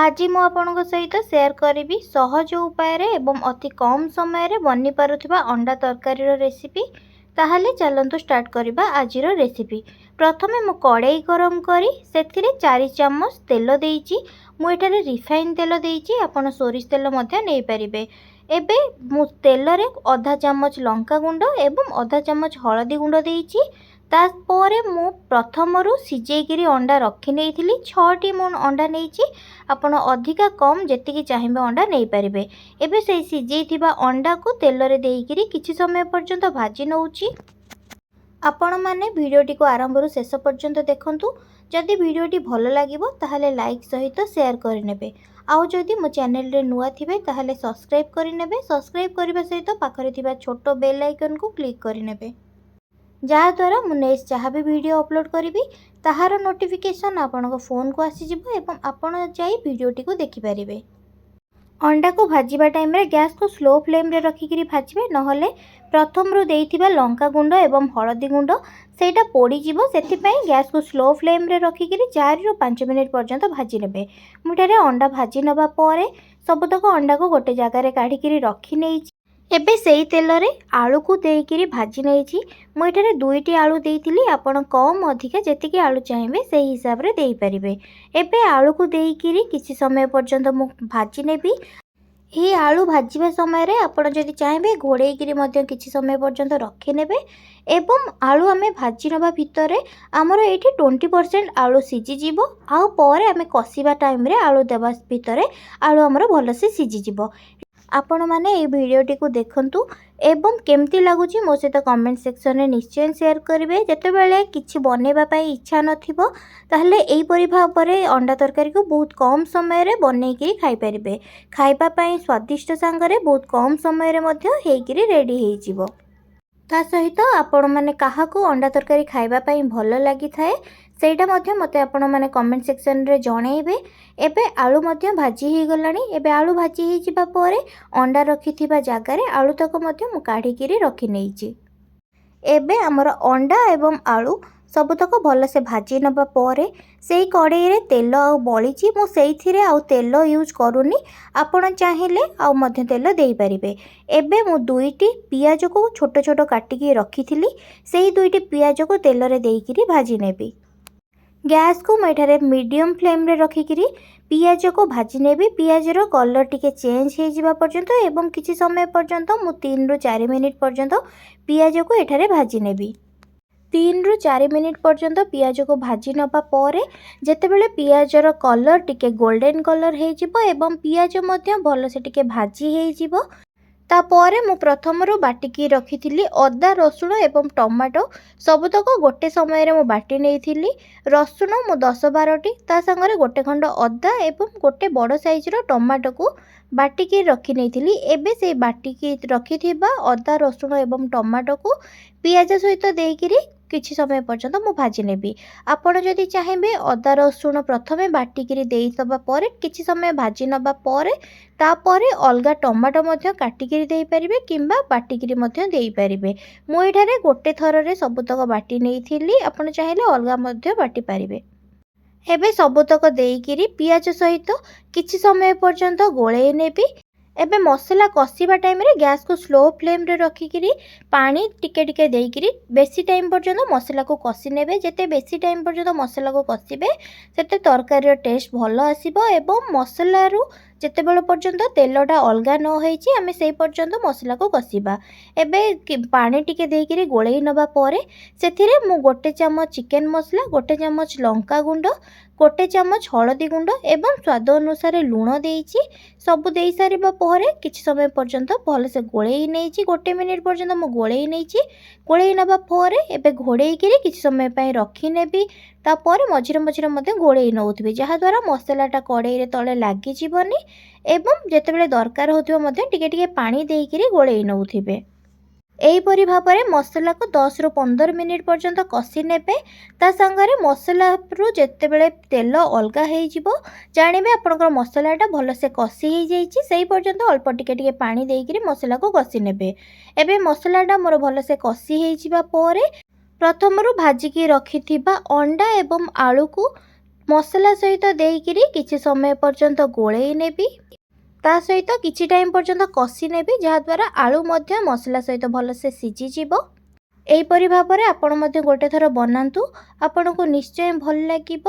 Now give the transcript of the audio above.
आज मु आपणक सहित शेयर करी सहज उपाय एवं अति कम समय बनी पारुथिबा अंडा तरकारी रेसिपी। ताहले चलंतु स्टार्ट करबा आजिर रेसिपी। प्रथमे मु कड़ाई गरम करी सेथिरे 4 चम्मच तेल देइची। मु एठारे रिफाइन तेल देइची, आपण सोरिष तेल मध्य नै परिबे। एबे मु तेल रे आधा चम्मच लंका गुंड एवं आधा चम्मच हळदी गुंड देइची। तापर मु प्रथमरु सिजेइकिरी अंडा रखी नेइथिली 6टी मु अंडा नेइची। आपण अधिका कम जेतिकी चाहिए अंडा नहीं पारे। एबे से सिझेइथिबा अंडा को तेल रे देइकिरी किछि समय पर्यंत भाजी नउची। आपण माने वीडियोटी को आरंभ रु शेष पर्यंत देखंतु। जदि वीडियोटी भल लागिबो ताहले लाइक सहित शेयर करिनेबे। आउ जदि मो चैनल रे नुआ थिबे ताहले सब्सक्राइब करिनेबे। सब्सक्राइब करिबा सहित पाखरे थिबा छोटो बेल आइकन को क्लिक करिनेबे, जहाँ द्वारा मु नेक्स्ट जहाँ भी वीडियो अपलोड करी ताहार नोटिफिकेशन आपन फोन को आसीजिबो एवं आपण जाई वीडियोटी को देखि पारिबे। अंडा को भाजीबा टाइम रे गैस को स्लो फ्लेम रे रखिकिरी भाजिबे, नहले प्रथम रु देइथिबा लंका गुंड एवं हळदी गुंड सेटा पोड़ी जिवो। सेथिपई गैस को स्लो फ्लेम रे रखिकिरी 4 रु 5 मिनिट पर्यंत भाजी नेबे। मुठारे अंडा भाजी नबा परे सबतक अंडा को गोटे जगह रे काढिकिरी रखी नेइछि। एबे सेई तेल रे आलू को देइकिरी भाजी नेइछि। मु एठारे 2टी आलू देइथिली, आपण कम अधिका जेतिकी आलू चाहिए सेही हिसाब रे देई परिबे। एबे आलू को देइकिरी किछि समय पर्यंत मु भाजी नेबी। ये आलू भाजीबा समय रे आपण जदि चाहिए घोड़ेइकिरी मध्य किछि समय पर्यंत रखि नेबे। एवं आलू आमे भाजी नबा भितरे हमर एठी 20% आलू सिझी जिवो। आउ परे आमे कसिबा टाइम रे आलू देबा भितरे आलू हमर भल से सिझी जिवो। आपण माने ए वीडियोटी को देखंतु एवं केमती लागुची मो सहित कमेंट सेक्शन में निश्चय शेयर करेंगे। जेते बेले किछि बनेबा पई इच्छा नथिबो ताहले एई परि भाबरे अंडा तरकारी को बहुत कम समय रे बनेइकिरी खाई परिबे। खाइबा पई स्वादिष्ट सांगरे बहुत कम समय रे मध्य हेइकिरी रेडी हेइ जिवो। ता सहित आपण माने काहाकू अंडा तरकारी खाइबा पई भल लागि थाए सेटा मध्य मते आपण माने कमेंट सेक्शन रे जणेइबे। एबे आलू मध्य भाजी ही गलानी। एबे आलू भाजी ही जिबा परे अंडा रखिथिबा जागा रे आलू तक मध्य मु काढिकिरी रखि नेइची। एबे हमर अंडा एवं आलू सबतक भल से भाजी नबा परे सेई कड़ाई रे तेल आउ बळीची। मु सेइथिरे आउ तेल यूज करूनी, आपण चाहिले आउ मध्य तेल देई परिबे। एबे मु 2टी पियाज को छोट छोट काटिकी रखिथिली, सेई 2टी पियाज को तेल रे देइकिरी भाजी नेबी। गैस को मैं मीडियम फ्लेम रे रखिकिरी पियाज को भाजी नेबी। पियाज रो कलर टिके चेंज हो जावा पर्यंत एवं किछि समय पर्यंत मु 3 रु 4 मिनिट पर्यंत पियाज को एठारे भाजी नेबी। 3 रु 4 मिनिट पर्यंत पियाज को भाजी नबा परे जेतेबेले पियाज रो कलर टिके गोल्डन कलर हो जिवो एवं पियाज मध्य भल से टिके भाजी हो जिवो, तापरे मु प्रथमरु बाटिकी रखिथिली अदा रसुण एवं टमाटो सबतक गोटे समय रे मु बाटी नेइथिली। रसुण मु 10-12टी, ता संगरे गोटे खंड अदा एवं गोटे बड़ साइज रो टमाटो को बाटिकी रखी नेइथिली। एबे से बाटिकी रखिथिबा अदा रसुण एवं टमाटो को पियाज सहित देइकिरी किछि समय पर्यंत मु भाजी नेबी। आपण जदि चाहिए अदा रसुण प्रथमे बाटिकी देई सबा परे किछि समय भाजी नबा परे तापरे अलगा टमाटो मध्य काटिकी देई परिबे किंबा बाटिकी मध्य देई परिबे। मु एठारे गोटे थर रे सबतक बाटी नेइथिली, आपण चाहिए अलगा मध्य बाटी परिबे। एबे सबतक देइकिरी पियाज सहित किछि समय पर्यंत गोळेई नेबी। एबे मसला कसिबा टाइम रे गैस को स्लो फ्लेम रे रखिकिरी पानी टिके टिके देइकिरी बेसी टाइम पर्यंत मसला को कसी नेबे। जेते बेसी टाइम पर्यंत मसला को कसिबे सेते तरकारी रो टेस्ट भलो आसीबो एवं मसला रु जेते बेल पर्यंत तेलटा अलगा न होईची आमे सेई पर्यंत मसला को कसिबा। एबे पानी टिके देइकिरी गोळेई नबा परे सेथिरे मु गोटे चम्मच चिकन मसला, गोटे चम्मच लंका गुंड, गोटे चम्मच हळदी गुंड एवं स्वाद अनुसार लूण देइची। सबु देई सारिबा परे किछि समय पर्यंत भल से गोळेई नेइची। गोटे मिनिट पर्यंत मु गोळेई नेइची। गोळेई नबा परे एबे घोड़ेइकिरी किछि समय पई रखि नेबी। तापर मझिरे मझिरे मध्य गोळेई नउथिबे, जहा द्वारा मसलाटा कड़ाई रे तळे लागि जिवनी एवं जेतेबेले दरकार होथिबो मध्य टिके टिके पानी देइकिरी गोळेई नउथिबे। एहीपरि भाବରେ मसला को 10 रु 15 मिनिट पर्यंत कषि नेबे। ता संगरे मसला रु जेतेबेले तेल अलगा हेइ जिवो जानिबे आपनकर मसलाटा भल से कषि हेइ जाइछि। सेही पर्यंत अल्प टिके टिके पानी देइकिरी मसला को कषि नेबे। एबे मसलाटा मोर भल से कषि हेइ जिबा परे प्रथमरु भाजिकी रखिथिबा अंडा एवं आलू को ମସଲା ସହିତ ଦେଇକିରି କିଛି ସମୟ ପର୍ଯ୍ୟନ୍ତ ଗୋଳେଇ ନେବି। ତା ସହିତ କିଛି ଟାଇମ୍ ପର୍ଯ୍ୟନ୍ତ କଷି ନେବି, ଯାହାଦ୍ୱାରା ଆଳୁ ମଧ୍ୟ ମସଲା ସହିତ ଭଲସେ ସିଝିଯିବ। ଏହିପରି ଭାବରେ ଆପଣ ମଧ୍ୟ ଗୋଟେ ଥର ବନାନ୍ତୁ, ଆପଣଙ୍କୁ ନିଶ୍ଚୟ ଭଲ ଲାଗିବ